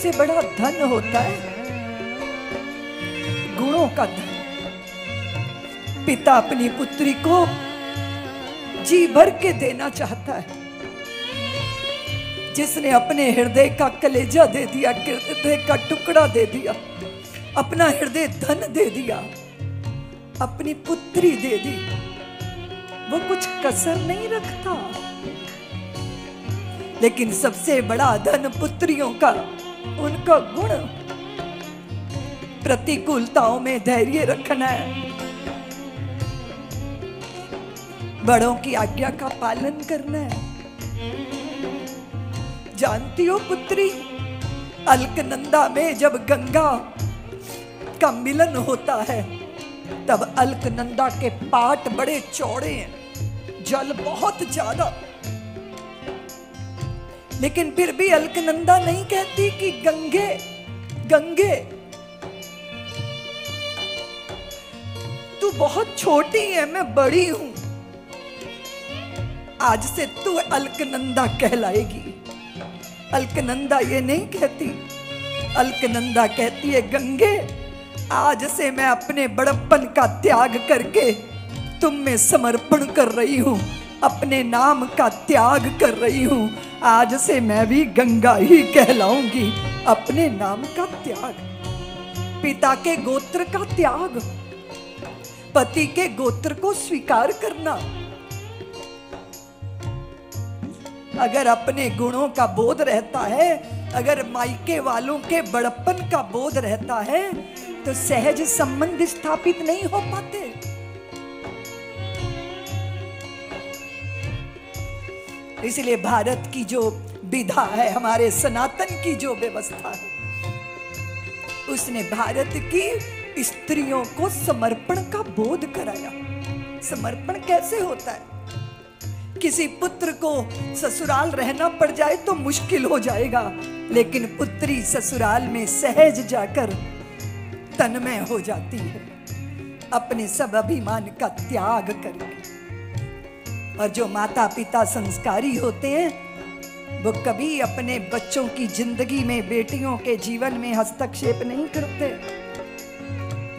सबसे बड़ा धन होता है गुणों का धन। पिता अपनी पुत्री को जी भर के देना चाहता है। जिसने अपने हृदय का कलेजा दे दिया, हृदय का टुकड़ा दे दिया, अपना हृदय धन दे दिया, अपनी पुत्री दे दी, वो कुछ कसर नहीं रखता। लेकिन सबसे बड़ा धन पुत्रियों का उनका गुण, प्रतिकूलताओं में धैर्य रखना है, बड़ों की आज्ञा का पालन करना है। जानती हो पुत्री, अलकनंदा में जब गंगा का मिलन होता है तब अलकनंदा के पाट बड़े चौड़े हैं, जल बहुत ज्यादा, लेकिन फिर भी अलकनंदा नहीं कहती कि गंगे गंगे तू बहुत छोटी है, मैं बड़ी हूं, आज से तू अलकनंदा कहलाएगी। अलकनंदा ये नहीं कहती, अलकनंदा कहती है गंगे आज से मैं अपने बड़प्पन का त्याग करके तुम में समर्पण कर रही हूं, अपने नाम का त्याग कर रही हूं, आज से मैं भी गंगा ही कहलाऊंगी। अपने नाम का त्याग, पिता के गोत्र का त्याग, पति के गोत्र को स्वीकार करना। अगर अपने गुणों का बोध रहता है, अगर मायके वालों के बड़प्पन का बोध रहता है तो सहज संबंध स्थापित नहीं हो पाते। इसलिए भारत की जो विधा है, हमारे सनातन की जो व्यवस्था है, उसने भारत की स्त्रियों को समर्पण का बोध कराया। समर्पण कैसे होता है? किसी पुत्र को ससुराल रहना पड़ जाए तो मुश्किल हो जाएगा, लेकिन पुत्री ससुराल में सहज जाकर तन्मय हो जाती है, अपने सब अभिमान का त्याग करके। और जो माता पिता संस्कारी होते हैं वो कभी अपने बच्चों की जिंदगी में, बेटियों के जीवन में हस्तक्षेप नहीं करते।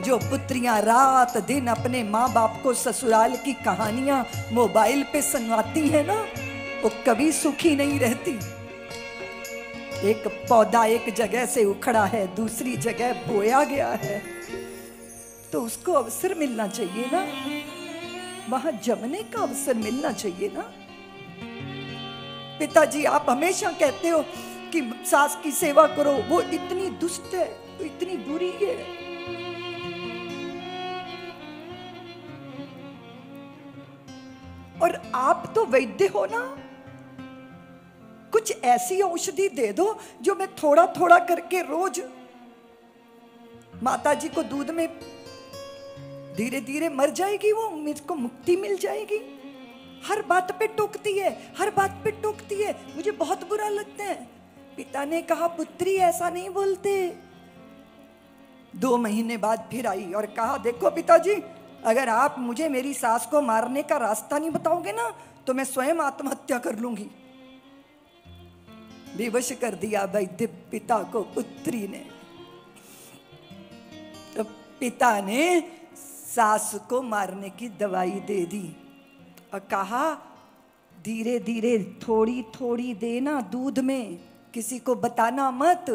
जो पुत्रियां रात दिन अपने माँ बाप को ससुराल की कहानियां मोबाइल पे सुनवाती है ना, वो कभी सुखी नहीं रहती। एक पौधा एक जगह से उखड़ा है, दूसरी जगह बोया गया है, तो उसको अवसर मिलना चाहिए ना, वहां जमने का अवसर मिलना चाहिए ना। पिताजी आप हमेशा कहते हो कि सास की सेवा करो, वो इतनी दुष्ट है, वो इतनी बुरी है। और आप तो वैद्य हो ना, कुछ ऐसी औषधि दे दो जो मैं थोड़ा थोड़ा करके रोज माताजी को दूध में, धीरे धीरे मर जाएगी वो, मुझको मुक्ति मिल जाएगी। हर बात पे टोकती है, हर बात पे टोकती है, मुझे बहुत बुरा लगता है। पिता ने कहा पुत्री ऐसा नहीं बोलते। 2 महीने बाद फिर आई और कहा देखो पिताजी, अगर आप मुझे मेरी सास को मारने का रास्ता नहीं बताओगे ना तो मैं स्वयं आत्महत्या कर लूंगी। विवश कर दिया वैद्य पिता को पुत्री ने। तो पिता ने सास को मारने की दवाई दे दी और कहा धीरे धीरे थोड़ी थोड़ी देना दूध में, किसी को बताना मत।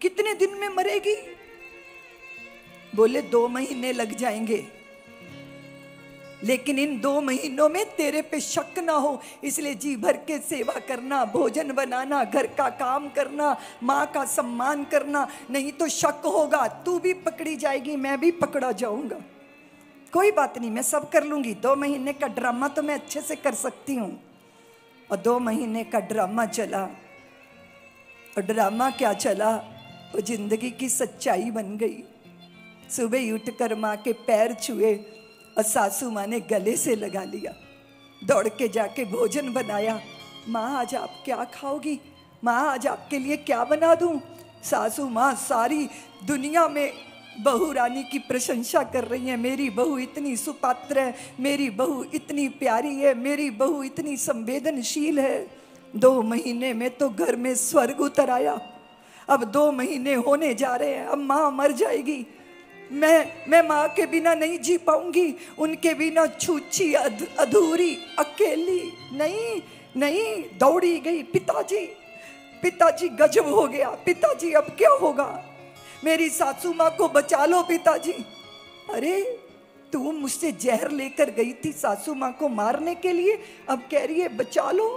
कितने दिन में मरेगी? बोले 2 महीने लग जाएंगे, लेकिन इन 2 महीनों में तेरे पे शक ना हो, इसलिए जी भर के सेवा करना, भोजन बनाना, घर का काम करना, माँ का सम्मान करना, नहीं तो शक होगा, तू भी पकड़ी जाएगी, मैं भी पकड़ा जाऊंगा। कोई बात नहीं, मैं सब कर लूंगी। 2 महीने का ड्रामा तो मैं अच्छे से कर सकती हूँ। और 2 महीने का ड्रामा चला, और ड्रामा क्या चला, वो जिंदगी की सच्चाई बन गई। सुबह उठकर माँ के पैर छुए और सासू माँ ने गले से लगा लिया। दौड़ के जाके भोजन बनाया। माँ आज आप क्या खाओगी? माँ आज आपके लिए क्या बना दूँ? सासू माँ सारी दुनिया में बहू रानी की प्रशंसा कर रही है, मेरी बहू इतनी सुपात्र है, मेरी बहू इतनी प्यारी है, मेरी बहू इतनी संवेदनशील है। 2 महीने में तो घर में स्वर्ग उतर आया। अब 2 महीने होने जा रहे हैं, अब माँ मर जाएगी। मैं माँ के बिना नहीं जी पाऊंगी, उनके बिना छूछी अधूरी अकेली। नहीं नहीं, दौड़ी गई। पिताजी गजब हो गया। पिताजी अब क्या होगा? मेरी सासू माँ को बचा लो पिताजी। अरे तू मुझसे जहर लेकर गई थी सासू माँ को मारने के लिए, अब कह रही है बचा लो।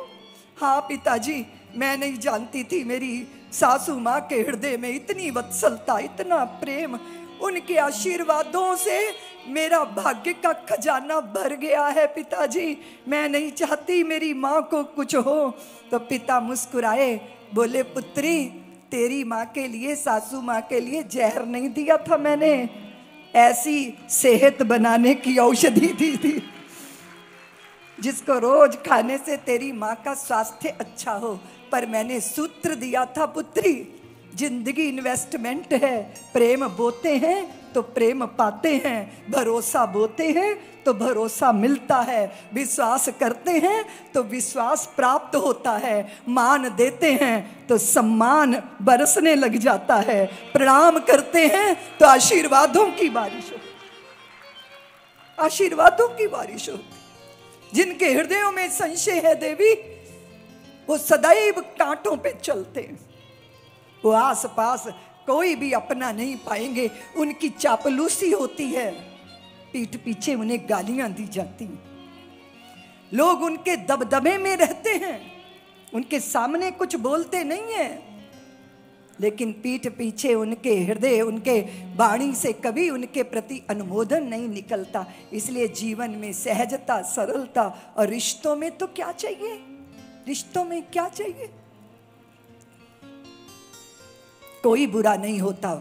हाँ पिताजी, मैं नहीं जानती थी मेरी सासू माँ के हृदय में इतनी वत्सलता, इतना प्रेम। उनके आशीर्वादों से मेरा भाग्य का खजाना भर गया है पिताजी। मैं नहीं चाहती मेरी माँ को कुछ हो। तो पिता मुस्कुराए, बोले पुत्री, तेरी माँ के लिए, सासू माँ के लिए जहर नहीं दिया था मैंने, ऐसी सेहत बनाने की औषधि दी थी जिसको रोज खाने से तेरी माँ का स्वास्थ्य अच्छा हो। पर मैंने सूत्र दिया था पुत्री, जिंदगी इन्वेस्टमेंट है। प्रेम बोते हैं तो प्रेम पाते हैं, भरोसा बोते हैं तो भरोसा मिलता है, विश्वास करते हैं तो विश्वास प्राप्त होता है, मान देते हैं तो सम्मान बरसने लग जाता है, प्रणाम करते हैं तो आशीर्वादों की बारिश हो, आशीर्वादों की बारिश होती। जिनके हृदयों में संशय है देवी, वो सदैव कांटों पे चलते हैं। वो आस पास कोई भी अपना नहीं पाएंगे। उनकी चापलूसी होती है, पीठ पीछे उन्हें गालियां दी जाती। लोग उनके दबदबे में रहते हैं, उनके सामने कुछ बोलते नहीं है, लेकिन पीठ पीछे उनके हृदय, उनके वाणी से कभी उनके प्रति अनुमोदन नहीं निकलता। इसलिए जीवन में सहजता, सरलता, और रिश्तों में तो क्या चाहिए? रिश्तों में क्या चाहिए? कोई बुरा नहीं होता।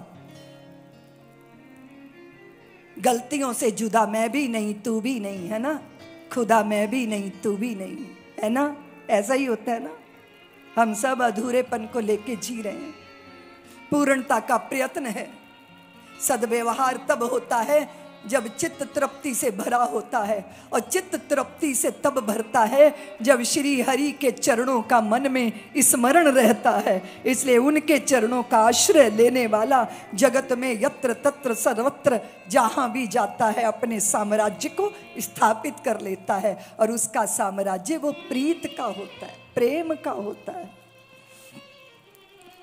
गलतियों से जुदा मैं भी नहीं, तू भी नहीं, है ना? खुदा मैं भी नहीं, तू भी नहीं, है ना? ऐसा ही होता है ना? हम सब अधूरेपन को लेके जी रहे हैं। पूर्णता का प्रयत्न है। सद्व्यवहार तब होता है जब चित्त तृप्ति से भरा होता है, और चित्त तृप्ति से तब भरता है जब श्री हरि के चरणों का मन में स्मरण रहता है। इसलिए उनके चरणों का आश्रय लेने वाला जगत में यत्र तत्र सर्वत्र जहां भी जाता है अपने साम्राज्य को स्थापित कर लेता है, और उसका साम्राज्य वो प्रीत का होता है, प्रेम का होता है।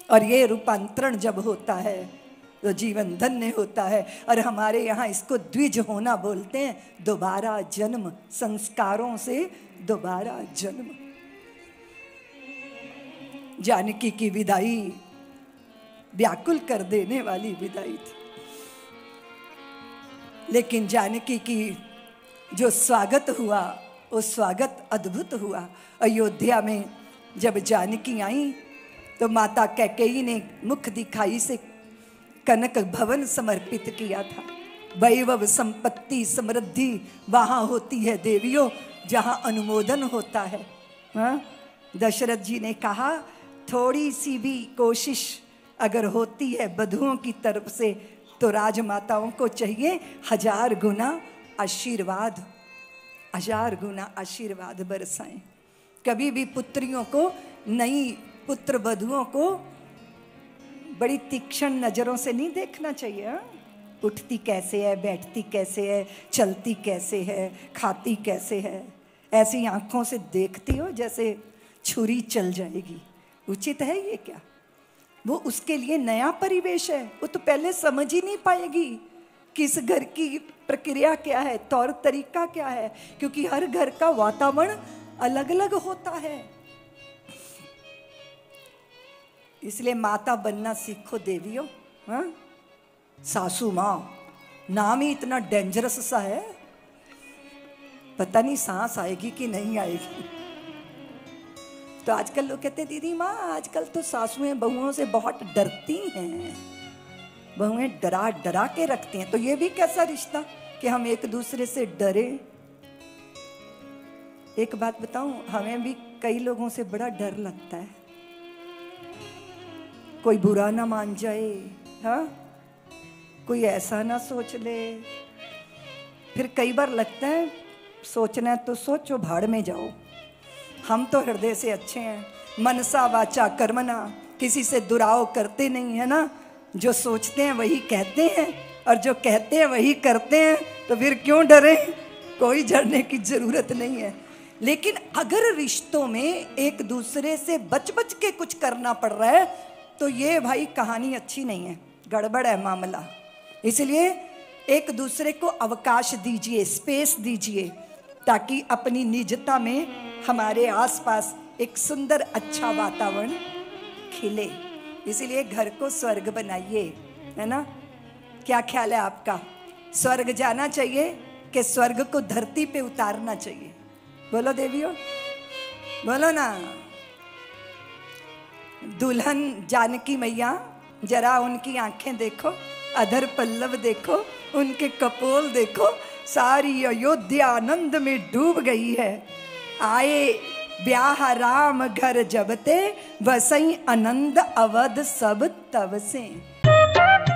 और ये रूपांतरण जब होता है तो जीवन धन्य होता है। और हमारे यहाँ इसको द्विज होना बोलते हैं, दोबारा जन्म, संस्कारों से दोबारा जन्म। जानकी की विदाई व्याकुल कर देने वाली विदाई थी, लेकिन जानकी की जो स्वागत हुआ वो स्वागत अद्भुत हुआ। अयोध्या में जब जानकी आई तो माता कैकेयी ने मुख दिखाई से कनक भवन समर्पित किया था। वैभव संपत्ति समृद्धि वहां होती है देवियों जहां अनुमोदन होता है। हाँ? दशरथ जी ने कहा, थोड़ी सी भी कोशिश अगर होती है वधुओं की तरफ से तो राजमाताओं को चाहिए 1000 गुना आशीर्वाद, 1000 गुना आशीर्वाद बरसाएं। कभी भी पुत्रियों को, नई पुत्र वधुओं को बड़ी तीक्ष्ण नजरों से नहीं देखना चाहिए। हा? उठती कैसे है, बैठती कैसे है, चलती कैसे है, खाती कैसे है, ऐसी आंखों से देखती हो जैसे छुरी चल जाएगी। उचित है ये क्या? वो उसके लिए नया परिवेश है, वो तो पहले समझ ही नहीं पाएगी किस घर की प्रक्रिया क्या है, तौर तरीका क्या है, क्योंकि हर घर का वातावरण अलग अलग होता है। इसलिए माता बनना सीखो देवियों। हाँ? सासू माँ नाम ही इतना डेंजरस सा है, पता नहीं सांस आएगी कि नहीं आएगी। तो आजकल लोग कहते हैं दीदी माँ आजकल तो सासुएं बहुओं से बहुत डरती हैं, बहुएं डरा डरा के रखती हैं। तो ये भी कैसा रिश्ता कि हम एक दूसरे से डरे। एक बात बताऊं, हमें भी कई लोगों से बड़ा डर लगता है, कोई बुरा ना मान जाए, हाँ, कोई ऐसा ना सोच ले। फिर कई बार लगता है सोचना है तो सोचो, भाड़ में जाओ, हम तो हृदय से अच्छे हैं, मनसा वाचा कर्मणा, किसी से दुराव करते नहीं है ना। जो सोचते हैं वही कहते हैं और जो कहते हैं वही करते हैं, तो फिर क्यों डरे? कोई डरने की जरूरत नहीं है। लेकिन अगर रिश्तों में एक दूसरे से बच बच के कुछ करना पड़ रहा है तो ये भाई कहानी अच्छी नहीं है, गड़बड़ है मामला। इसलिए एक दूसरे को अवकाश दीजिए, स्पेस दीजिए, ताकि अपनी निजता में हमारे आसपास एक सुंदर अच्छा वातावरण खिले। इसीलिए घर को स्वर्ग बनाइए, है ना? क्या ख्याल है आपका? स्वर्ग जाना चाहिए कि स्वर्ग को धरती पे उतारना चाहिए? बोलो देवियों, बोलो ना। दुल्हन जानकी मैया, जरा उनकी आंखें देखो, अधर पल्लव देखो, उनके कपोल देखो, सारी अयोध्या आनंद में डूब गई है। आए ब्याह राम घर जबते, वसई आनंद अवध सब तब से।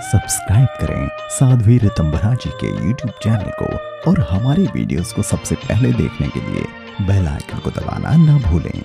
सब्सक्राइब करें साध्वी ऋतंभरा जी के YouTube चैनल को और हमारे वीडियोस को सबसे पहले देखने के लिए बेल आइकन को दबाना ना भूलें।